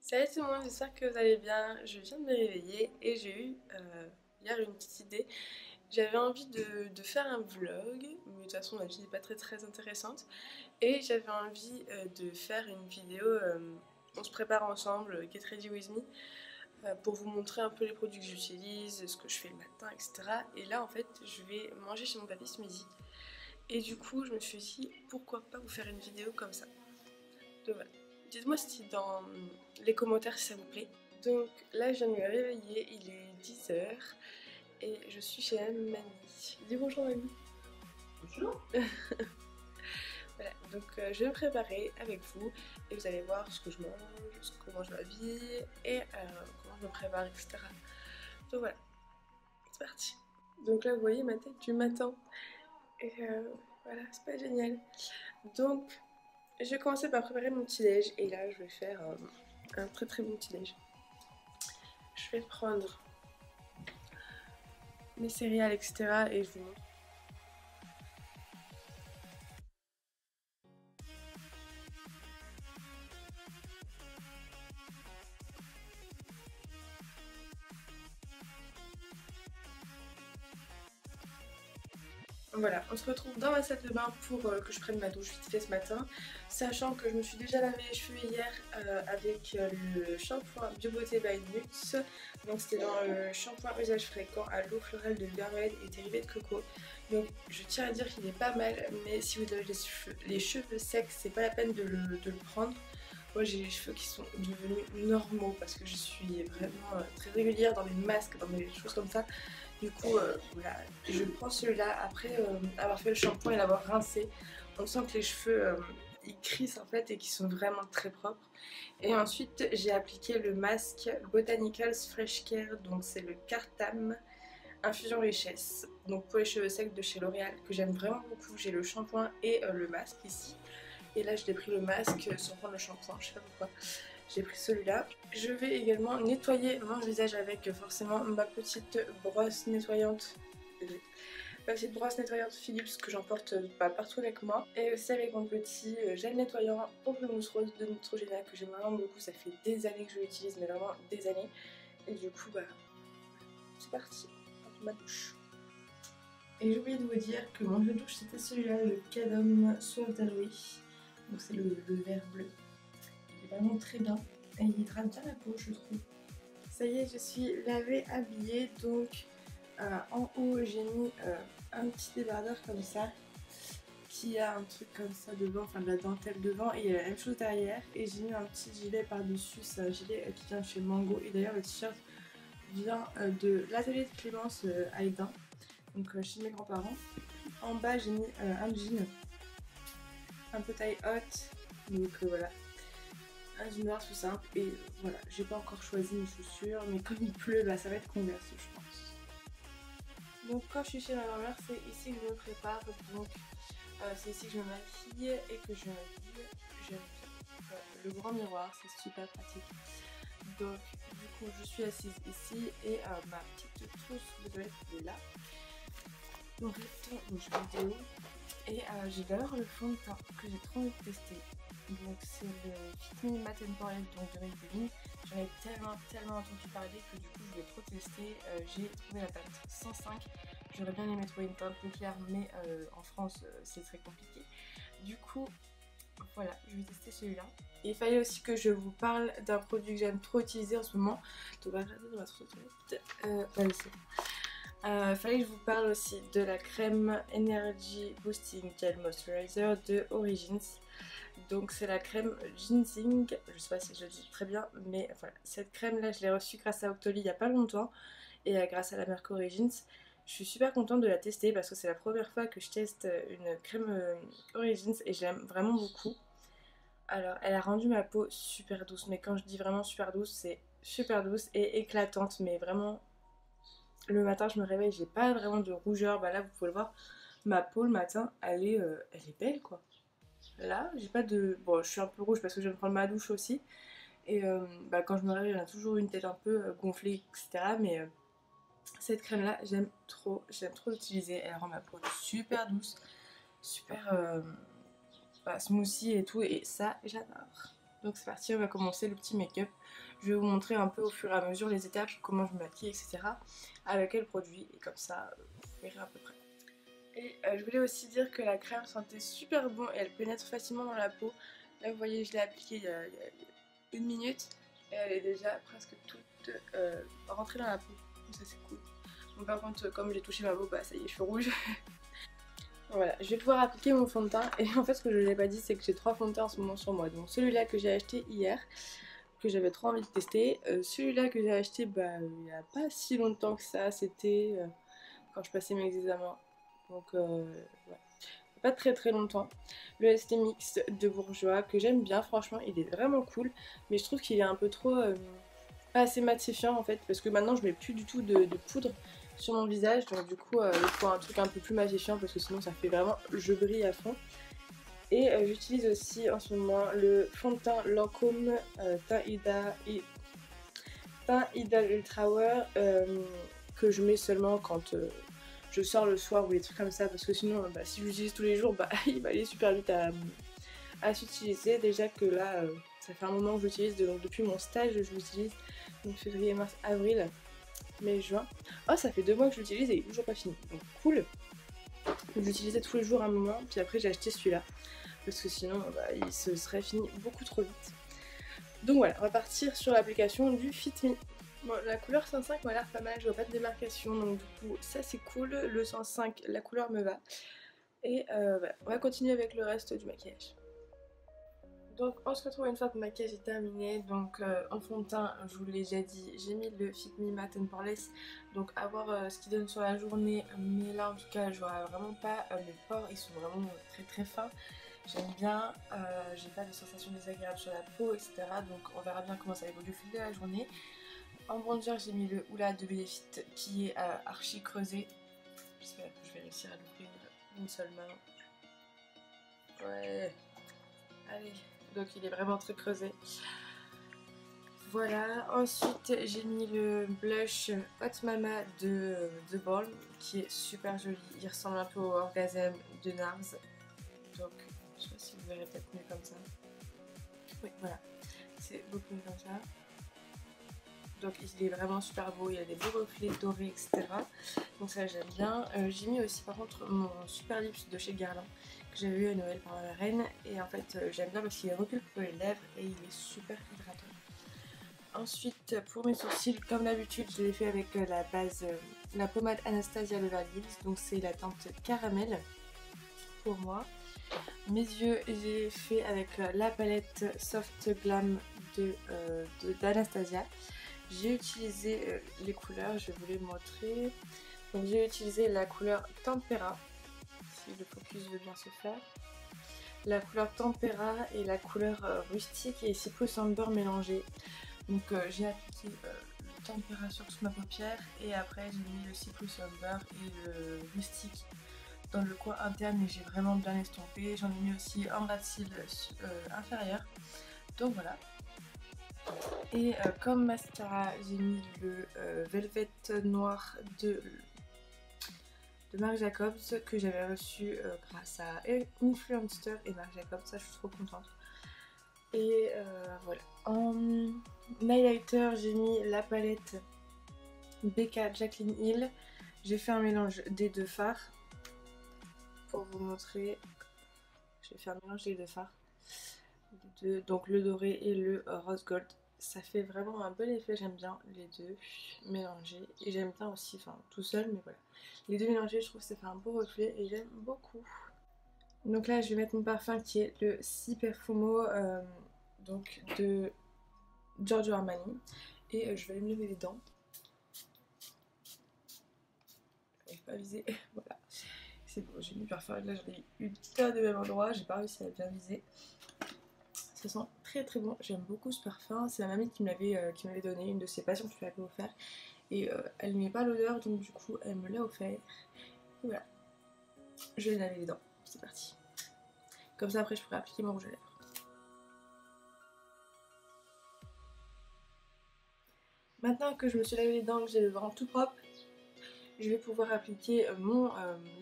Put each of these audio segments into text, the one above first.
Salut tout le monde, j'espère que vous allez bien. Je viens de me réveiller et j'ai eu hier une petite idée. J'avais envie de faire un vlog, mais de toute façon ma vie n'est pas très intéressante. Et j'avais envie de faire une vidéo, on se prépare ensemble, Get Ready With Me, pour vous montrer un peu les produits que j'utilise, ce que je fais le matin, etc. Et là en fait je vais manger chez mon papy ce midi. Et du coup je me suis dit pourquoi pas vous faire une vidéo comme ça. Donc voilà. Dites-moi si dans les commentaires si ça vous plaît. Donc là je viens de me réveiller, il est 10 h et je suis chez mamie. Dis bonjour mamie. Bonjour. Voilà, donc je vais me préparer avec vous et vous allez voir ce que je mange, comment je m'habille et comment je me prépare, etc. Donc voilà, c'est parti. Donc là vous voyez ma tête du matin et voilà, c'est pas génial. Donc je vais commencer par préparer mon petit déj et là je vais faire un très bon petit déj. Je vais prendre mes céréales, etc. et je vous montre. Voilà, on se retrouve dans ma salle de bain pour que je prenne ma douche vite fait ce matin, sachant que je me suis déjà lavé les cheveux hier avec le shampoing Bio Beauté by Nuts. Donc c'était dans le shampoing usage fréquent à l'eau florale de verveine et dérivé de coco. Donc je tiens à dire qu'il est pas mal, mais si vous avez les cheveux secs, c'est pas la peine de le prendre. Moi j'ai les cheveux qui sont devenus normaux parce que je suis vraiment très régulière dans les masques, dans des choses comme ça. Du coup, voilà, je prends celui-là après avoir fait le shampoing et l'avoir rincé. On sent que les cheveux ils crissent en fait et qu'ils sont vraiment très propres. Et ensuite, j'ai appliqué le masque Botanicals Fresh Care, donc c'est le Cartam Infusion Richesse. Donc pour les cheveux secs de chez L'Oréal, que j'aime vraiment beaucoup. J'ai le shampoing et le masque ici. Et là, je l'ai pris le masque sans prendre le shampoing, je sais pas pourquoi. J'ai pris celui-là. Je vais également nettoyer mon visage avec forcément ma petite brosse nettoyante. Ma petite brosse nettoyante Philips que j'emporte partout avec moi. Et aussi avec mon petit gel nettoyant Pamplemousse Rose de Neutrogena que j'aime vraiment beaucoup. Ça fait des années que je l'utilise, mais vraiment des années. Et du coup, bah, c'est parti pour ma douche. Et j'ai oublié de vous dire que mon jeu de douche c'était celui-là, le Cadom Waterway. Donc c'est le vert bleu. Il est vraiment très bien. Et il hydrate bien la peau, je trouve. Ça y est, je suis lavée, habillée. Donc en haut, j'ai mis un petit débardeur comme ça qui a un truc comme ça devant, enfin de la dentelle devant, et il y a la même chose derrière. Et j'ai mis un petit gilet par-dessus, c'est un gilet qui vient de chez Mango. Et d'ailleurs, le t-shirt vient de l'atelier de Clémence Haïdin, donc chez mes grands-parents. En bas, j'ai mis un jean un peu taille haute, donc voilà. Un jean noir tout simple et voilà, j'ai pas encore choisi mes chaussures mais comme il pleut bah ça va être Converse je pense. Donc quand je suis chez ma grand-mère c'est ici que je me prépare, donc c'est ici que je me maquille et que je m'habille. J'aime bien le grand miroir, c'est super pratique. Donc du coup je suis assise ici et ma petite trousse de toilette est là. Donc restons une vidéo et j'ai d'ailleurs le fond de teint que j'ai trop envie de tester. Donc c'est le Fit Me Matte Temporel donc de Maybelline. J'en ai tellement entendu parler que du coup je vais trop tester. J'ai trouvé la teinte 105. J'aurais bien aimé trouver une teinte plus claire mais en France c'est très compliqué. Du coup voilà, je vais tester celui-là. Il fallait aussi que je vous parle d'un produit que j'aime trop utiliser en ce moment. Donc on va regarder dans ma trousse de toilette. Fallait que je vous parle aussi de la crème Energy Boosting Gel Moisturizer de Origins. Donc c'est la crème ginseng, je sais pas si je le dis très bien, mais voilà, cette crème là je l'ai reçue grâce à Octoly il y a pas longtemps et grâce à la marque Origins. Je suis super contente de la tester parce que c'est la première fois que je teste une crème Origins et je l'aime vraiment beaucoup. Alors elle a rendu ma peau super douce, mais quand je dis vraiment super douce, c'est super douce et éclatante, mais vraiment le matin je me réveille, j'ai pas vraiment de rougeur, bah là vous pouvez le voir, ma peau le matin elle est belle quoi. Là, j'ai pas de... Bon, je suis un peu rouge parce que je viens de prendre ma douche aussi. Et bah, quand je me réveille, j'ai toujours une tête un peu gonflée, etc. Mais cette crème-là, j'aime trop l'utiliser. Elle rend ma peau super douce, super smoothie et tout. Et ça, j'adore. Donc c'est parti, on va commencer le petit make-up. Je vais vous montrer un peu au fur et à mesure les étapes, comment je me maquille, etc. Avec quel produit, et comme ça, vous verrez à peu près. Et je voulais aussi dire que la crème sentait super bon et elle pénètre facilement dans la peau. Là vous voyez, je l'ai appliquée il y a 1 minute et elle est déjà presque toute rentrée dans la peau. Donc ça c'est cool. Bon, par contre, comme j'ai touché ma peau, bah ça y est, je suis rouge. Voilà, je vais pouvoir appliquer mon fond de teint. Et en fait, ce que je ne vous ai pas dit, c'est que j'ai 3 fonds de teint en ce moment sur moi. Donc celui-là que j'ai acheté hier, que j'avais trop envie de tester. Celui-là que j'ai acheté il n'y a pas si longtemps que ça. C'était quand je passais mes examens. Donc ouais, pas très très longtemps. Le ST Mix de Bourjois que j'aime bien, franchement, il est vraiment cool. Mais je trouve qu'il est un peu trop pas assez matifiant en fait. Parce que maintenant, je mets plus du tout de poudre sur mon visage, donc du coup il faut un truc un peu plus magnifiant parce que sinon ça fait vraiment je brille à fond. Et j'utilise aussi en ce moment le fond de teint Lancôme teint Idal Ultra Wear que je mets seulement quand je sors le soir ou des trucs comme ça, parce que sinon si je l'utilise tous les jours il va aller super vite à s'utiliser. Déjà que là ça fait un moment que j'utilise, donc depuis mon stage je l'utilise, donc février, mars, avril, mai, juin. Oh, ça fait 2 mois que je l'utilise et il est toujours pas fini. Donc cool. Je l'utilisais tous les jours à un moment, puis après j'ai acheté celui-là. Parce que sinon il se serait fini beaucoup trop vite. Donc voilà, on va partir sur l'application du Fit Me. Bon, la couleur 105 m'a l'air pas mal, je vois pas de démarcation, donc du coup ça c'est cool. Le 105, la couleur me va. Et voilà, on va continuer avec le reste du maquillage. Donc on se retrouve une fois que le maquillage est terminé. Donc en fond de teint, je vous l'ai déjà dit, j'ai mis le Fit Me Matte and Poreless. Donc à voir ce qu'il donne sur la journée. Mais là en tout cas je vois vraiment pas mes pores, ils sont vraiment très très fins. J'aime bien, j'ai pas de sensation désagréable sur la peau, etc. Donc on verra bien comment ça évolue au fil de la journée. En bronzer, j'ai mis le Hoola de Benefit qui est archi creusé. J'espère que je vais réussir à l'ouvrir d'une seule main. Ouais, allez. Donc il est vraiment très creusé. Voilà, ensuite j'ai mis le blush Hot Mama de Balm qui est super joli. Il ressemble un peu au Orgasm de NARS. Donc je sais pas si vous verrez peut-être mieux comme ça. Oui, voilà, c'est beaucoup mieux comme ça. Donc il est vraiment super beau, il y a des beaux reflets dorés, etc. Donc ça j'aime bien. J'ai mis aussi par contre mon Super Lips de chez Guerlain que j'avais eu à Noël par ma reine. Et en fait j'aime bien parce qu'il est recul pour les lèvres et il est super hydratant. Ensuite pour mes sourcils, comme d'habitude je l'ai fait avec la base, la pommade Anastasia Beverly Hills. Donc c'est la teinte caramel pour moi. Mes yeux, j'ai fait avec la palette Soft Glam d'Anastasia. J'ai utilisé les couleurs, je vais vous les montrer. Donc j'ai utilisé la couleur Tempera, si le focus veut bien se faire. La couleur Tempera et la couleur rustique et Cypress Amber mélangée. Donc j'ai appliqué le Tempera sur toute ma paupière et après j'ai mis le Cypress Amber et le rustique dans le coin interne et j'ai vraiment bien estompé. J'en ai mis aussi en ras de cils inférieur. Donc voilà. Et comme mascara, j'ai mis le Velvet Noir de Marc Jacobs que j'avais reçu grâce à Influenster et Marc Jacobs. Ça, je suis trop contente. Et voilà. En highlighter, j'ai mis la palette BK Jaclyn Hill. J'ai fait un mélange des 2 fards. Pour vous montrer, je vais faire un mélange des 2 fards. Donc le doré et le rose gold. Ça fait vraiment un bel effet, j'aime bien les deux mélangés. Et j'aime bien aussi, enfin tout seul, mais voilà. Les deux mélangés, je trouve que ça fait un beau reflet et j'aime beaucoup. Donc là, je vais mettre mon parfum qui est le Si Perfumo donc de Giorgio Armani. Et je vais aller me lever les dents. Je n'arrive pas à viser, voilà. C'est bon, j'ai mis le parfum, là j'en ai eu une tonne de même endroit, j'ai pas réussi à bien viser. Ça sent très très bon, j'aime beaucoup ce parfum. C'est ma mamie qui me l'avait donné, une de ses patientes qui m'avait offert. Et elle n'aimait pas l'odeur, donc du coup elle me l'a offert. Et voilà, je vais laver les dents, c'est parti. Comme ça après je pourrai appliquer mon rouge à lèvres. Maintenant que je me suis lavé les dents, que j'ai le ventre tout propre, je vais pouvoir appliquer mon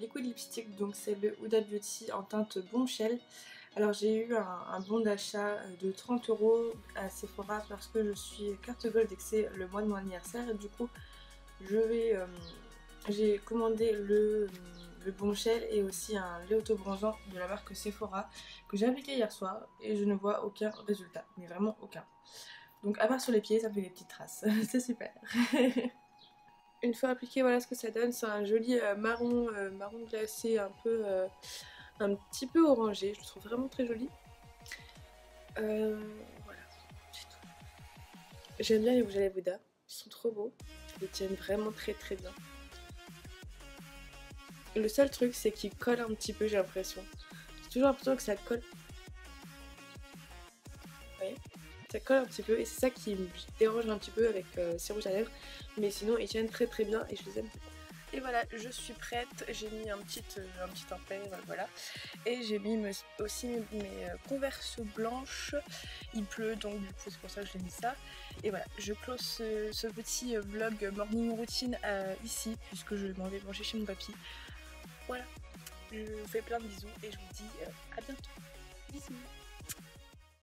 liquid lipstick. Donc c'est le Huda Beauty en teinte Bombshell. Alors j'ai eu un bon d'achat de 30 € à Sephora parce que je suis carte gold et que c'est le mois de mon anniversaire et du coup je vais j'ai commandé le bombshell et aussi un lait auto-bronzant de la marque Sephora que j'ai appliqué hier soir et je ne vois aucun résultat, mais vraiment aucun. Donc à part sur les pieds ça me fait des petites traces, c'est super. Une fois appliqué, voilà ce que ça donne, c'est un joli marron glacé un petit peu orangé, je le trouve vraiment très joli. Voilà, c'est tout. J'aime bien les rouges à lèvres Huda, ils sont trop beaux, ils tiennent vraiment très bien. Le seul truc c'est qu'ils collent un petit peu, j'ai l'impression. J'ai toujours l'impression que ça colle. Vous voyez, ça colle un petit peu et c'est ça qui me dérange un petit peu avec ces rouges à lèvres. Mais sinon ils tiennent très bien et je les aime beaucoup. Et voilà, je suis prête, j'ai mis un petit impair, voilà. Et j'ai mis aussi mes converses blanches. Il pleut donc du coup c'est pour ça que j'ai mis ça. Et voilà, je close ce petit vlog morning routine ici puisque je m'en vais manger chez mon papy. Voilà, je vous fais plein de bisous et je vous dis à bientôt. Bisous.